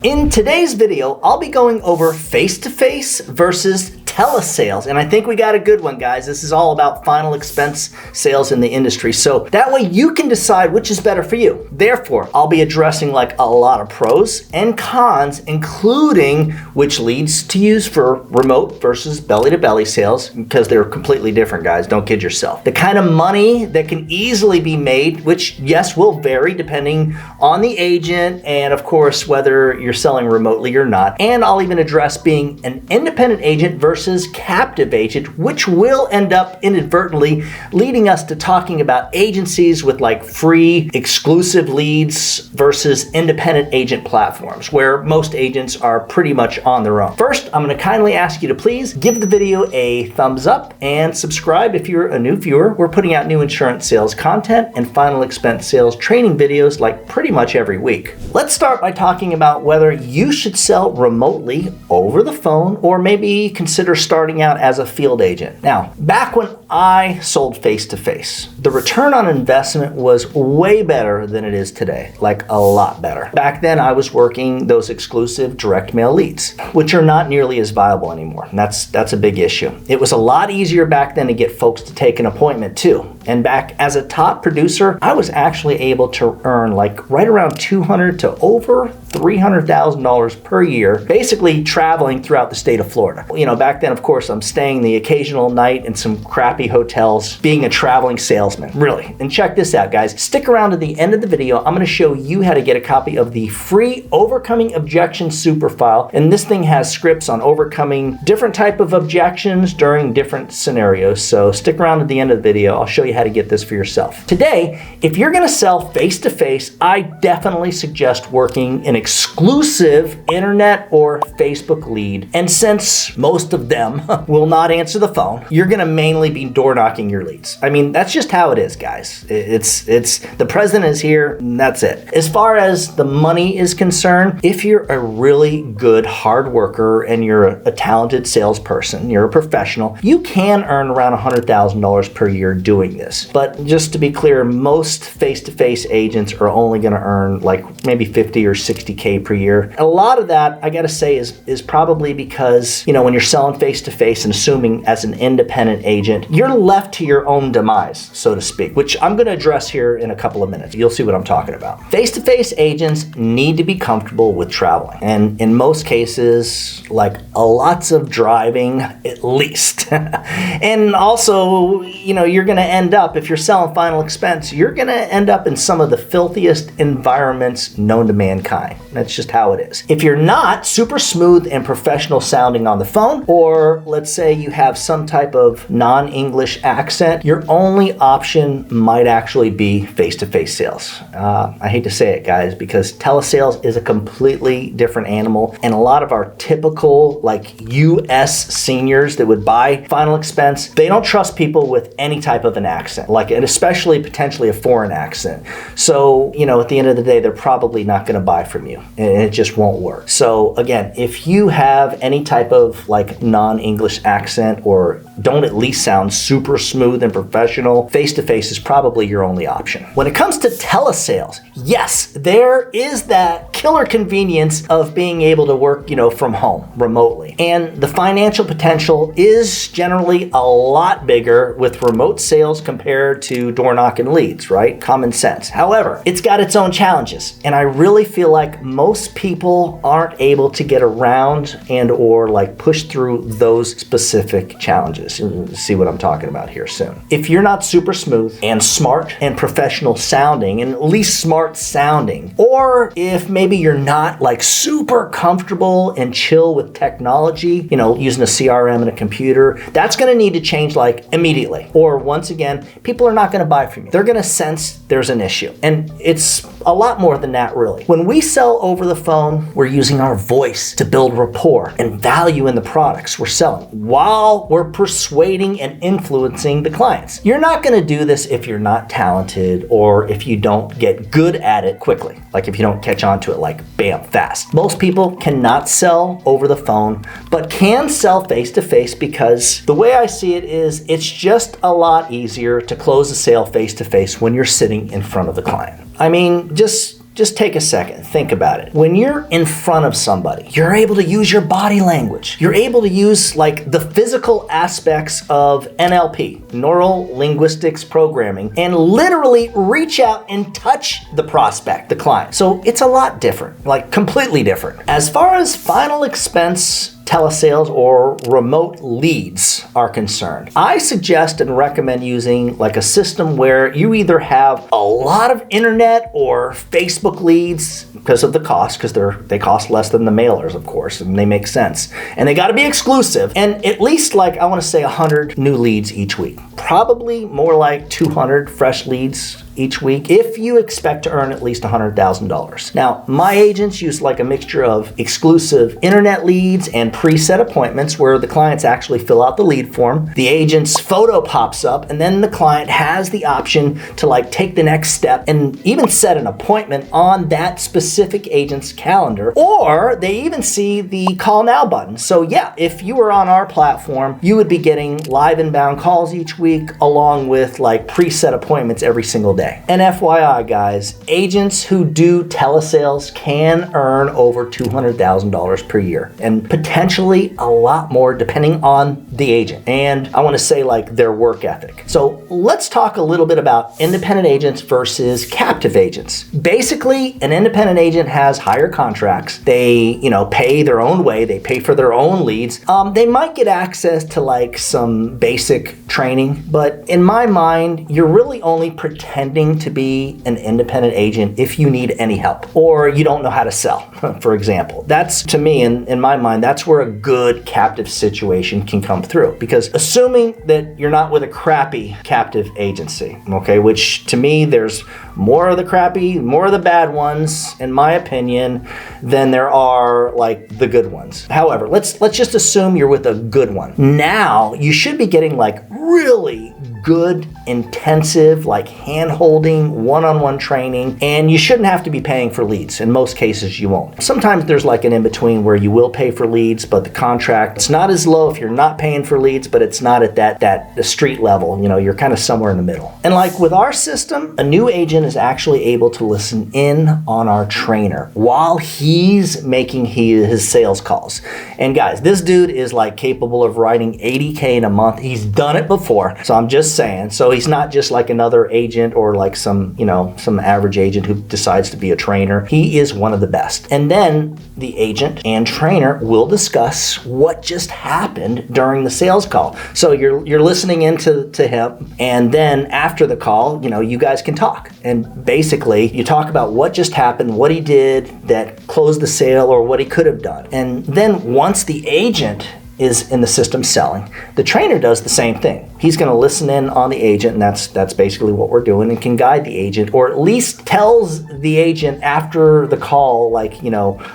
In today's video, I'll be going over face-to-face versus telesales, and I think we got a good one, guys. This is all about final expense sales in the industry, so that way you can decide which is better for you. Therefore, I'll be addressing like a lot of pros and cons, including which leads to use for remote versus belly-to-belly sales, because they're completely different, guys. Don't kid yourself. The kind of money that can easily be made, which yes, will vary depending on the agent and of course whether you're selling remotely or not. And I'll even address being an independent agent versus captive agent, which will end up inadvertently leading us to talking about agencies with like free exclusive leads versus independent agent platforms where most agents are pretty much on their own. First, I'm going to kindly ask you to please give the video a thumbs up and subscribe if you're a new viewer. We're putting out new insurance sales content and final expense sales training videos like pretty much every week. Let's start by talking about whether you should sell remotely over the phone or maybe consider starting out as a field agent. Now, back when I sold face-to-face, the return on investment was way better than it is today, like a lot better. Back then, I was working those exclusive direct mail leads, which are not nearly as viable anymore. And that's a big issue. It was a lot easier back then to get folks to take an appointment too. And back as a top producer, I was actually able to earn like right around $200,000 to over $300,000 per year, basically traveling throughout the state of Florida. You know, back then, of course, I'm staying the occasional night in some crappy hotels, being a traveling salesman, really. And check this out, guys. Stick around to the end of the video. I'm going to show you how to get a copy of the free Overcoming Objections super file. And this thing has scripts on overcoming different type of objections during different scenarios. So stick around to the end of the video. I'll show you how to get this for yourself. Today, if you're going to sell face-to-face, I definitely suggest working an exclusive internet or Facebook lead. And since most of them will not answer the phone, you're going to mainly be door knocking your leads. I mean, that's just how it is, guys. It's the president is here, and that's it. As far as the money is concerned, if you're a really good hard worker and you're a talented salesperson, you're a professional, you can earn around $100,000 per year doing this. But just to be clear, most face-to-face agents are only going to earn like maybe 50 or 60K per year. A lot of that, I got to say, is probably because, you know, when you're selling face-to-face and assuming as an independent agent, you're left to your own demise, so to speak, which I'm going to address here in a couple of minutes. You'll see what I'm talking about. Face-to-face agents need to be comfortable with traveling. And in most cases, like lots of driving at least. And also, you know, you're going to end up, if you're selling final expense, you're going to end up in some of the filthiest environments known to mankind. That's just how it is. If you're not super smooth and professional sounding on the phone, or let's say you have some type of non-English accent, your only option might actually be face-to-face sales. I hate to say it, guys, because telesales is a completely different animal, and a lot of our typical like US seniors that would buy final expense, they don't trust people with any type of an accent, like, and especially potentially a foreign accent. So, you know, at the end of the day, they're probably not going to buy from you, and it just won't work. So again, if you have any type of like non-English accent or don't at least sound super smooth and professional, face-to-face is probably your only option. When it comes to telesales, yes, there is that killer convenience of being able to work, you know, from home remotely. And the financial potential is generally a lot bigger with remote sales compared to door knocking leads, right? Common sense. However, it's got its own challenges. And I really feel like most people aren't able to get around and or like push through those specific challenges. You'll see what I'm talking about here soon. If you're not super smooth and smart and professional sounding, and at least smart sounding, or if maybe you're not like super comfortable and chill with technology, you know, using a CRM and a computer, that's going to need to change like immediately. Or once again, people are not going to buy from you. They're going to sense there's an issue. And it's a lot more than that, really. When we sell over the phone, we're using our voice to build rapport and value in the products we're selling while we're persuading and influencing the clients. You're not going to do this if you're not talented or if you don't get good at it quickly. Like if you don't catch on to it like bam, fast. Most people cannot sell over the phone, but can sell face-to-face because the way I see it is it's just a lot easier to close a sale face-to-face when you're sitting in front of the client. I mean, just just take a second, think about it. When you're in front of somebody, you're able to use your body language. You're able to use like the physical aspects of NLP, Neuro Linguistics Programming, and literally reach out and touch the prospect, the client. So it's a lot different, like completely different. As far as final expense telesales or remote leads are concerned, I suggest and recommend using like a system where you either have a lot of internet or Facebook leads because of the cost, because they cost less than the mailers, of course, and they make sense. And they got to be exclusive, and at least like I want to say 100 new leads each week. Probably more like 200 fresh leads each week if you expect to earn at least $100,000. Now, my agents use like a mixture of exclusive internet leads and preset appointments where the clients actually fill out the lead form. The agent's photo pops up, and then the client has the option to like take the next step and even set an appointment on that specific agent's calendar, or they even see the call now button. So yeah, if you were on our platform, you would be getting live inbound calls each week along with like preset appointments every single day. And FYI, guys, agents who do telesales can earn over $200,000 per year, and potentially a lot more depending on the agent. And I want to say like their work ethic. So let's talk a little bit about independent agents versus captive agents. Basically, an independent agent has higher contracts. They, pay their own way. They pay for their own leads. They might get access to like some basic training, but in my mind, you're really only pretending to be an independent agent if you need any help or you don't know how to sell, for example. That's, to me, in my mind, that's where a good captive situation can come through. Because assuming that you're not with a crappy captive agency, okay, which to me, there's more of the crappy, more of the bad ones, in my opinion, than there are like the good ones. However, let's just assume you're with a good one. Now, you should be getting like really good, intensive, like hand-holding, one-on-one training, and you shouldn't have to be paying for leads. In most cases, you won't. Sometimes there's like an in-between where you will pay for leads, but the contract, it's not as low if you're not paying for leads, but it's not at that street level. You're kind of somewhere in the middle. And like with our system, a new agent is actually able to listen in on our trainer while he's making his sales calls. And guys, this dude is like capable of writing $80K in a month. He's done it before. So I'm just saying. So he's not just like another agent or like some average agent who decides to be a trainer. He is one of the best. And then the agent and trainer will discuss what just happened during the sales call. So you're listening into him, and then after the call, you guys can talk. And basically, you talk about what just happened, what he did that closed the sale, or what he could have done. And then once the agent is in the system selling, the trainer does the same thing. He's going to listen in on the agent, and that's basically what we're doing, and can guide the agent, or at least tells the agent after the call, like,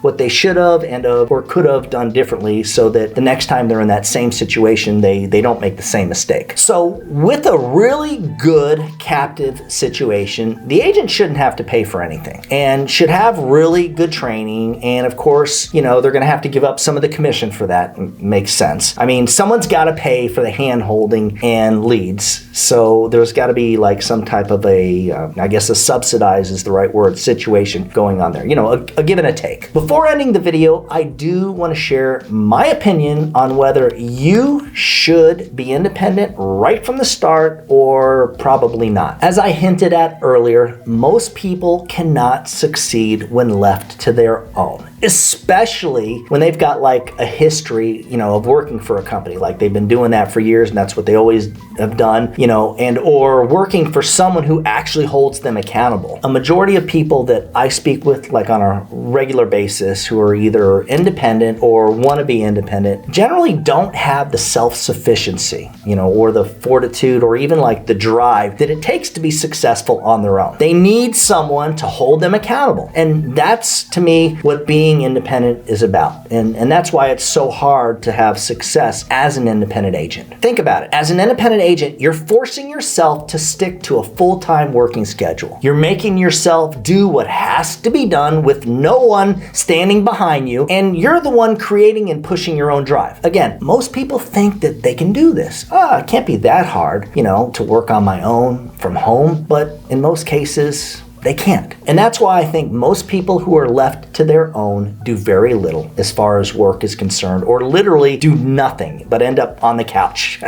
what they should have or could have done differently, so that the next time they're in that same situation, they don't make the same mistake. So with a really good captive situation, the agent shouldn't have to pay for anything and should have really good training. And of course, they're going to have to give up some of the commission for that. Makes sense. I mean, someone's got to pay for the hand holding and leads. So there's got to be like some type of a subsidized is the right word, situation going on there. A give and a take. Before ending the video, I do want to share my opinion on whether you should be independent right from the start or probably not. As I hinted at earlier, most people cannot succeed when left to their own, especially when they've got like a history, of working for a company. Like they've been doing that for years and that's what they always have done, and or working for someone who actually holds them accountable. A majority of people that I speak with like on a regular basis who are either independent or want to be independent generally don't have the self-sufficiency, or the fortitude or even like the drive that it takes to be successful on their own. They need someone to hold them accountable. And that's, to me, what being independent is about. And that's why it's so hard to have success as an independent agent. Think about it. As an independent agent, you're forcing yourself to stick to a full-time working schedule. You're making yourself do what has to be done with no one standing behind you, and you're the one creating and pushing your own drive. Again, most people think that they can do this. It can't be that hard, to work on my own from home, but in most cases, They can't. And that's why I think most people who are left to their own do very little as far as work is concerned, or literally do nothing but end up on the couch.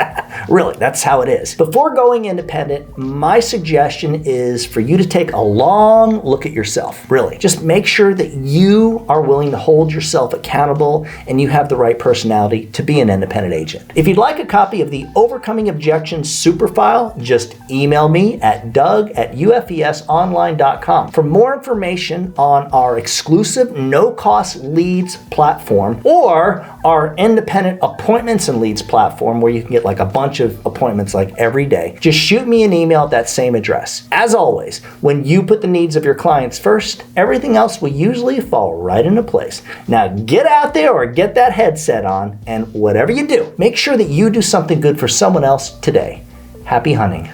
Really, that's how it is. Before going independent, my suggestion is for you to take a long look at yourself. Really, just make sure that you are willing to hold yourself accountable and you have the right personality to be an independent agent. If you'd like a copy of the Overcoming Objections super file, just email me at doug@ufesonline.com. For more information on our exclusive no-cost leads platform or our independent appointments and leads platform where you can get like a bunch of appointments like every day, just shoot me an email at that same address. As always, when you put the needs of your clients first, everything else will usually fall right into place. Now get out there or get that headset on, and whatever you do, make sure that you do something good for someone else today. Happy hunting.